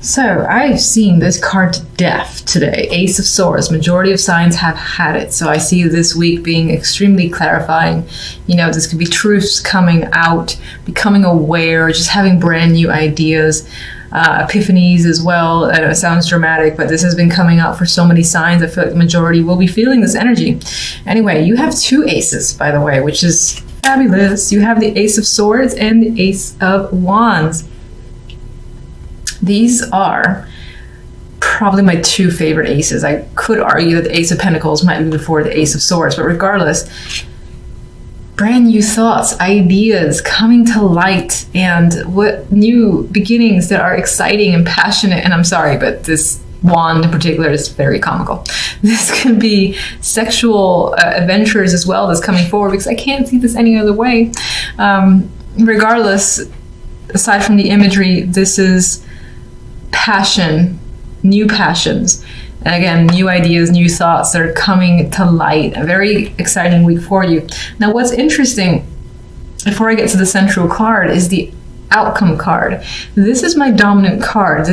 So I've seen this card to death today. Ace of Swords. Majority of signs have had it. So I see this week being extremely clarifying. You know, this could be truths coming out, becoming aware, just having brand new ideas, epiphanies as well. I know it sounds dramatic, but this has been coming out for so many signs. I feel like the majority will be feeling this energy. Anyway, you have two aces, by the way, which is fabulous. You have the Ace of Swords and the Ace of Wands. These are probably my two favorite aces. I could argue that the Ace of Pentacles might be before the Ace of Swords, but regardless, brand new thoughts, ideas coming to light, and what new beginnings that are exciting and passionate. And I'm sorry, but this wand in particular is very comical. This could be sexual adventures as well that's coming forward, because I can't see this any other way. Regardless, aside from the imagery, this is passion, new passions. And again, new ideas, new thoughts that are coming to light. A very exciting week for you. Now, what's interesting, before I get to the central card, is the outcome card. This is my dominant card.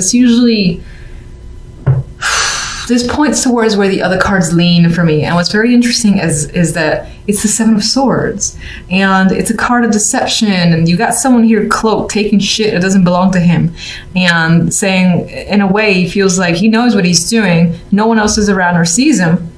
This points towards where the other cards lean for me. And what's very interesting is that it's the Seven of Swords, and it's a card of deception, and you got someone here cloaked, taking shit that doesn't belong to him, and saying, in a way, he feels like he knows what he's doing, no one else is around or sees him.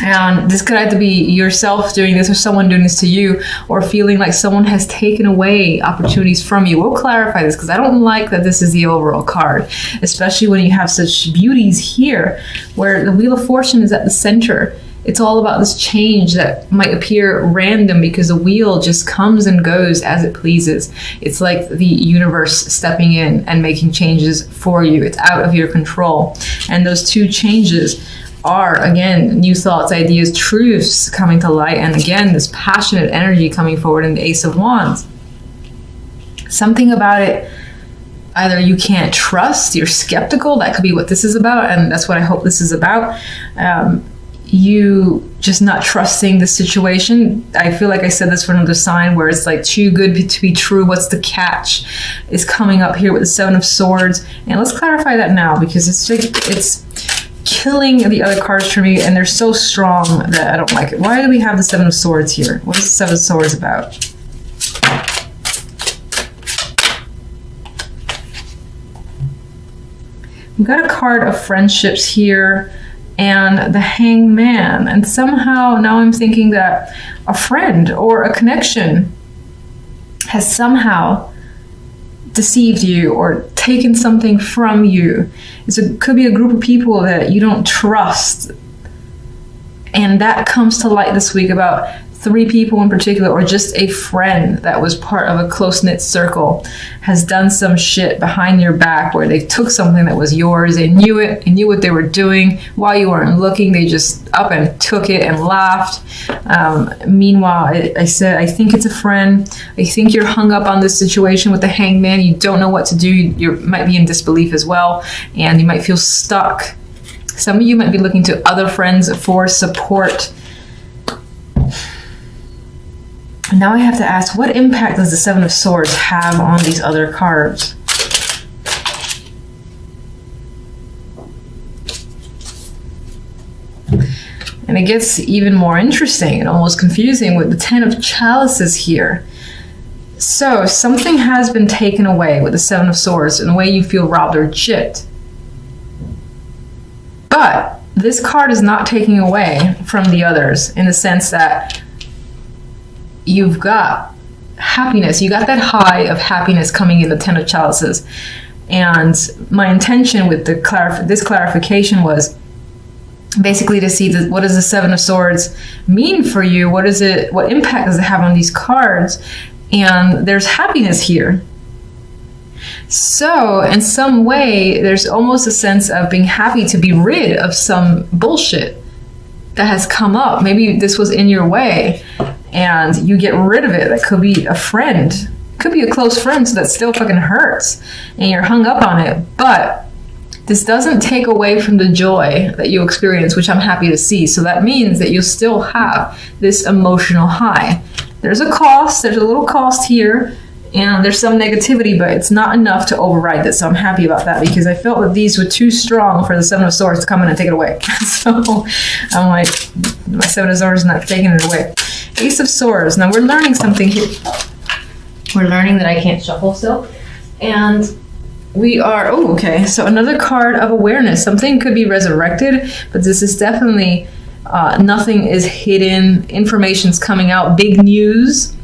And this could either be yourself doing this or someone doing this to you, or feeling like someone has taken away opportunities from you. We'll clarify this, because I don't like that this is the overall card, especially when you have such beauties here, where the Wheel of Fortune is at the center. It's all about this change that might appear random because the wheel just comes and goes as it pleases. It's like the universe stepping in and making changes for you. It's out of your control. And those two changes are, again, new thoughts, ideas, truths coming to light, and again, this passionate energy coming forward in the Ace of Wands. Something about it, either you can't trust, you're skeptical, that could be what this is about, and that's what I hope this is about. You just not trusting the situation. I feel like I said this for another sign, where it's like too good to be true. What's the catch is coming up here with the Seven of Swords. And let's clarify that now, because it's killing the other cards for me, and they're so strong that I don't like it. Why do we have the Seven of Swords here? What is the Seven of Swords about? We've got a card of friendships here, and the Hangman. And somehow now I'm thinking that a friend or a connection has somehow deceived you or taken something from you. Could be a group of people that you don't trust. And that comes to light this week about 3 people in particular, or just a friend that was part of a close-knit circle, has done some shit behind your back where they took something that was yours. They knew it, and knew what they were doing while you weren't looking. They just up and took it and laughed. Meanwhile, I said, I think it's a friend. I think you're hung up on this situation with the Hangman. You don't know what to do. You might be in disbelief as well, and you might feel stuck. Some of you might be looking to other friends for support. Now I have to ask, what impact does the Seven of Swords have on these other cards? And it gets even more interesting and almost confusing with the Ten of Chalices here. So something has been taken away with the Seven of Swords in a way you feel robbed or gypped. But this card is not taking away from the others, in the sense that you've got happiness. You got that high of happiness coming in the Ten of Chalices. And my intention with this clarification was basically to see what does the Seven of Swords mean for you? What impact does it have on these cards? And there's happiness here. So in some way, there's almost a sense of being happy to be rid of some bullshit that has come up. Maybe this was in your way, and you get rid of it. That could be a friend, could be a close friend, so that still fucking hurts, and you're hung up on it. But this doesn't take away from the joy that you experience, which I'm happy to see. So that means that you'll still have this emotional high. There's a cost, there's a little cost here, And there's some negativity, but it's not enough to override this. So I'm happy about that because I felt that these were too strong for the Seven of Swords to come in and take it away. So I'm like, my Seven of Swords is not taking it away. Ace of Swords. Now we're learning something here. We're learning that I can't shuffle still. And we are, oh, okay. So another card of awareness. Something could be resurrected, but this is definitely, nothing is hidden. Information's coming out. Big news.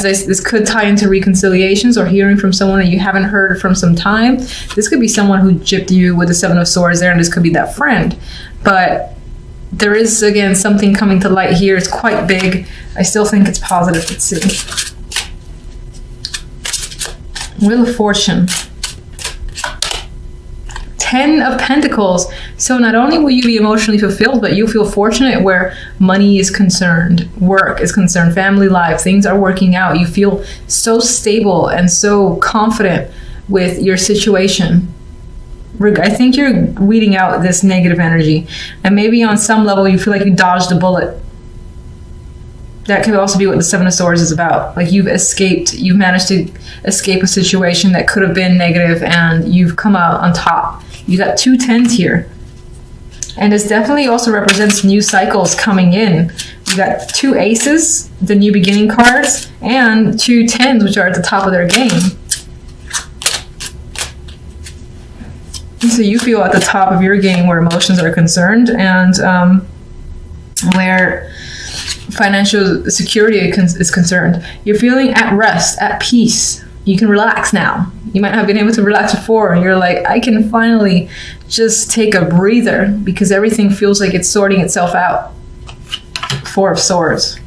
This could tie into reconciliations or hearing from someone that you haven't heard from some time. This could be someone who gypped you with the Seven of Swords there, and this could be that friend. But there is, again, something coming to light here. It's quite big. I still think it's positive. Let's see. Wheel of Fortune. 10 of Pentacles. So not only will you be emotionally fulfilled, but you feel fortunate where money is concerned, work is concerned, family life, things are working out. You feel so stable and so confident with your situation. I think you're weeding out this negative energy. And maybe on some level you feel like you dodged a bullet. That could also be what the Seven of Swords is about. Like you've managed to escape a situation that could have been negative and you've come out on top. You got 2 10s here. And this definitely also represents new cycles coming in. You got 2 aces, the new beginning cards, and 2 10s, which are at the top of their game. So you feel at the top of your game where emotions are concerned and where financial security is concerned. You're feeling at rest, at peace. You can relax now. You might have been able to relax before, and you're like, I can finally just take a breather because everything feels like it's sorting itself out. 4 of Swords.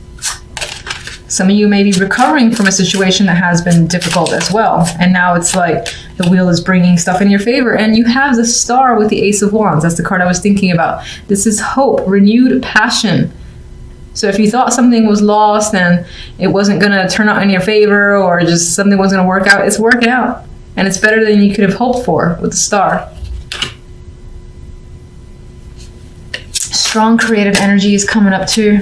Some of you may be recovering from a situation that has been difficult as well. And now it's like the wheel is bringing stuff in your favor. And you have the Star with the Ace of Wands. That's the card I was thinking about. This is hope, renewed passion. So if you thought something was lost and it wasn't going to turn out in your favor or just something wasn't going to work out, it's working out. And it's better than you could have hoped for with the Star. Strong creative energy is coming up too.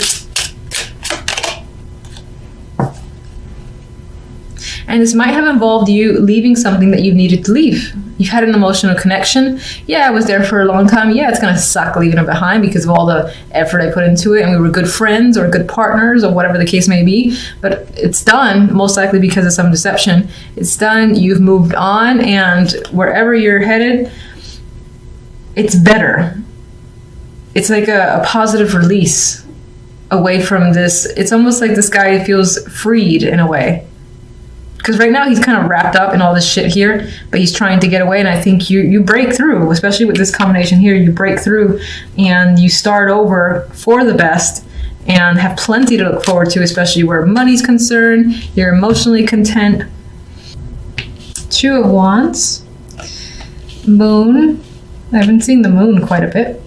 And this might have involved you leaving something that you needed to leave. You've had an emotional connection. Yeah, I was there for a long time. Yeah, it's going to suck leaving it behind because of all the effort I put into it. And we were good friends or good partners or whatever the case may be. But it's done, most likely because of some deception. It's done. You've moved on. And wherever you're headed, it's better. It's like a positive release away from this. It's almost like this guy feels freed in a way. Because right now he's kind of wrapped up in all this shit here, but he's trying to get away. And I think you break through, especially with this combination here. You break through and you start over for the best and have plenty to look forward to, especially where money's concerned. You're emotionally content. 2 of Wands. Moon. I haven't seen the moon quite a bit.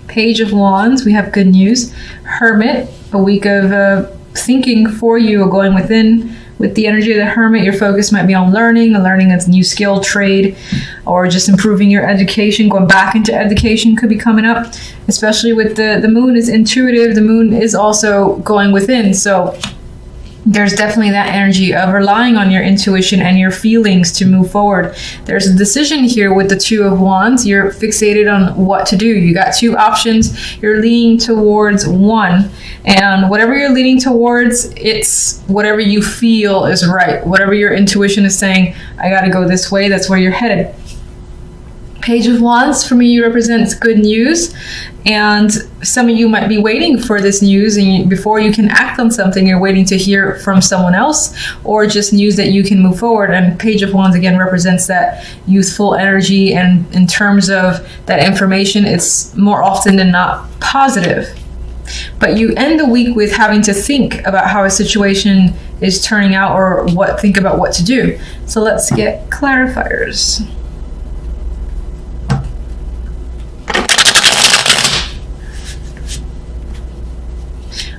Page of Wands. We have good news. Hermit. A week of thinking for you or going within. With the energy of the Hermit, your focus might be on learning a new skill, trade, or just improving your education. Going back into education could be coming up, especially with the moon is intuitive. The moon is also going within. So there's definitely that energy of relying on your intuition and your feelings to move forward. There's a decision here with the 2 of Wands. You're fixated on what to do. You got 2 options. You're leaning towards one. And whatever you're leaning towards, it's whatever you feel is right. Whatever your intuition is saying, I got to go this way, that's where you're headed. Page of Wands for me represents good news, and some of you might be waiting for this news, and before you can act on something, you're waiting to hear from someone else or just news that you can move forward. And Page of Wands again represents that youthful energy, and in terms of that information, it's more often than not positive. But you end the week with having to think about how a situation is turning out or think about what to do. So let's get clarifiers.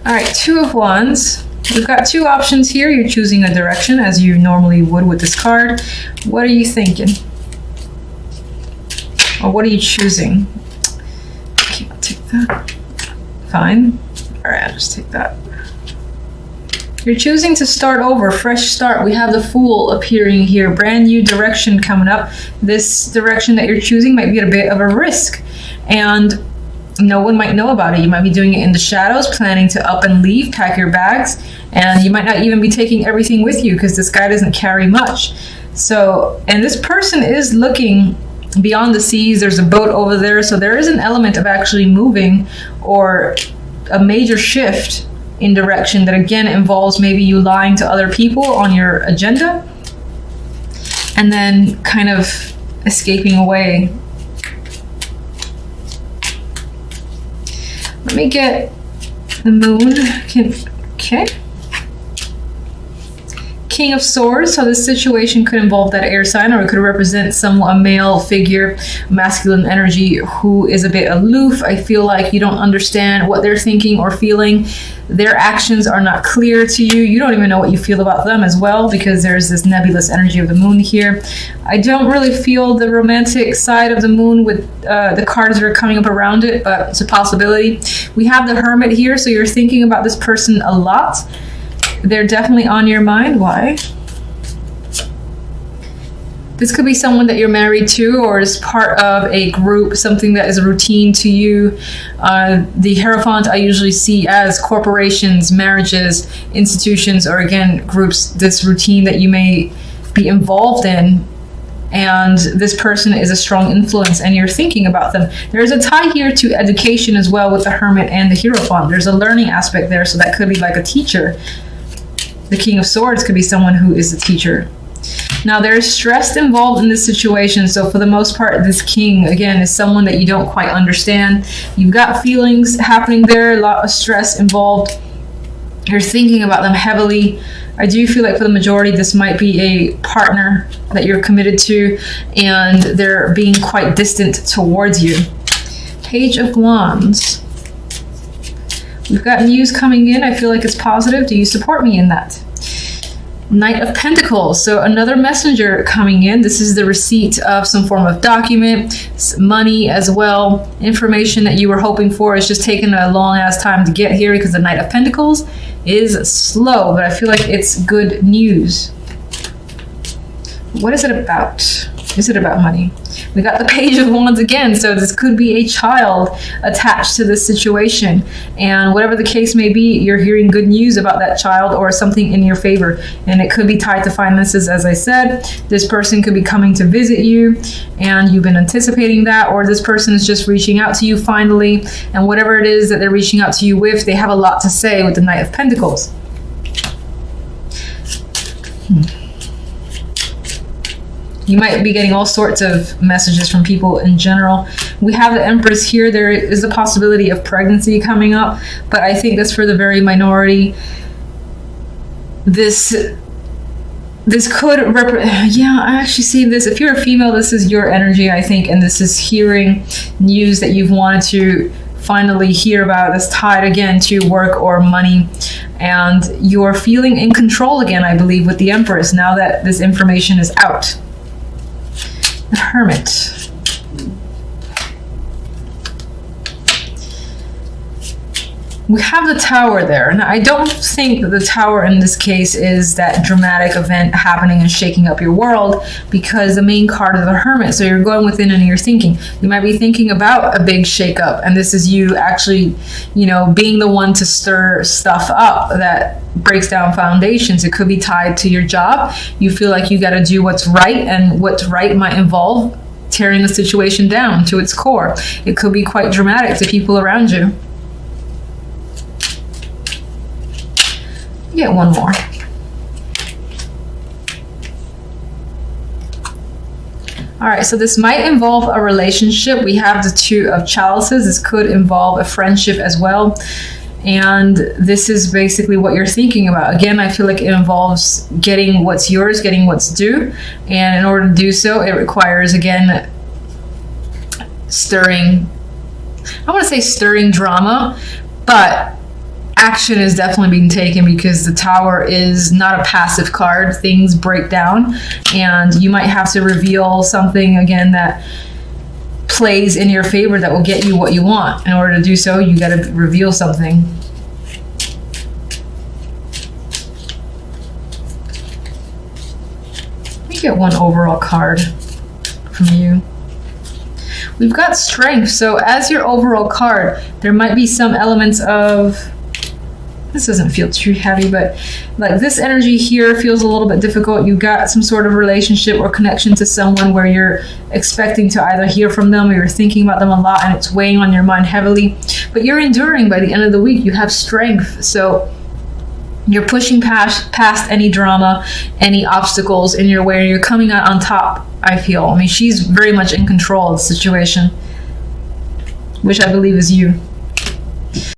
All right, 2 of Wands. We've got 2 options here. You're choosing a direction as you normally would with this card. What are you thinking? Or what are you choosing? Okay, I'll take that. Fine. All right, I'll just take that. You're choosing to start over, fresh start. We have the Fool appearing here, brand new direction coming up. This direction that you're choosing might be at a bit of a risk, and no one might know about it. You might be doing it in the shadows, planning to up and leave, pack your bags, and you might not even be taking everything with you because this guy doesn't carry much. So, and this person is looking beyond the seas. There's a boat over there, so there is an element of actually moving or a major shift in direction that again involves maybe you lying to other people on your agenda and then kind of escaping away. Let me get the Moon. Okay. King of Swords. So this situation could involve that air sign, or it could represent a male figure, masculine energy, who is a bit aloof. I feel like you don't understand what they're thinking or feeling. Their actions are not clear to you. You don't even know what you feel about them as well, because there's this nebulous energy of the Moon here. I don't really feel the romantic side of the Moon with the cards that are coming up around it, but it's a possibility. We have the Hermit here, so you're thinking about this person a lot. They're definitely on your mind. Why? This could be someone that you're married to or is part of a group, something that is a routine to you. The Hierophant I usually see as corporations, marriages, institutions, or again, groups, this routine that you may be involved in. And this person is a strong influence and you're thinking about them. There's a tie here to education as well with the Hermit and the Hierophant. There's a learning aspect there, so that could be like a teacher. The King of Swords could be someone who is a teacher. Now, there's stress involved in this situation, so for the most part, this king, again, is someone that you don't quite understand. You've got feelings happening there, a lot of stress involved. You're thinking about them heavily. I do feel like for the majority, this might be a partner that you're committed to, and they're being quite distant towards you. Page of Wands. We've got news coming in. I feel like it's positive. Do you support me in that? Knight of Pentacles. So another messenger coming in. This is the receipt of some form of document, money as well. Information that you were hoping for. It's just taken a long ass time to get here because the Knight of Pentacles is slow, but I feel like it's good news. What is it about? Is it about money? We got the Page of Wands again, so this could be a child attached to this situation. And whatever the case may be, you're hearing good news about that child or something in your favor. And it could be tied to finances, as I said. This person could be coming to visit you, and you've been anticipating that, or this person is just reaching out to you finally. And whatever it is that they're reaching out to you with, they have a lot to say with the Knight of Pentacles. You might be getting all sorts of messages from people in general. We have the Empress here. There is a possibility of pregnancy coming up, but I think that's for the very minority. This could yeah, I actually see this. If you're a female, this is your energy, I think, and this is hearing news that you've wanted to finally hear about. That's tied again to work or money, and you're feeling in control again, I believe, with the Empress now that this information is out. The Hermit. We have the Tower there. Now, I don't think that the Tower in this case is that dramatic event happening and shaking up your world, because the main card is the Hermit. So you're going within and you're thinking. You might be thinking about a big shakeup, and this is you actually, being the one to stir stuff up that breaks down foundations. It could be tied to your job. You feel like you got to do what's right, and what's right might involve tearing the situation down to its core. It could be quite dramatic to people around you. Get one more. All right, so this might involve a relationship. We have the Two of Chalices. This could involve a friendship as well. And this is basically what you're thinking about. Again, I feel like it involves getting what's yours, getting what's due. And in order to do so, it requires, again, stirring drama, but action is definitely being taken, because the Tower is not a passive card. Things break down, and you might have to reveal something again that plays in your favor that will get you what you want. In order to do so, you got to reveal something. Let's get one overall card from you. We've got strength. So as your overall card, there might be some elements of, this doesn't feel too heavy, but like this energy here feels a little bit difficult. You got some sort of relationship or connection to someone where you're expecting to either hear from them or you're thinking about them a lot and it's weighing on your mind heavily. But you're enduring by the end of the week. You have strength. So you're pushing past any drama, any obstacles in your way. You're coming out on top, I feel. I mean, she's very much in control of the situation, which I believe is you.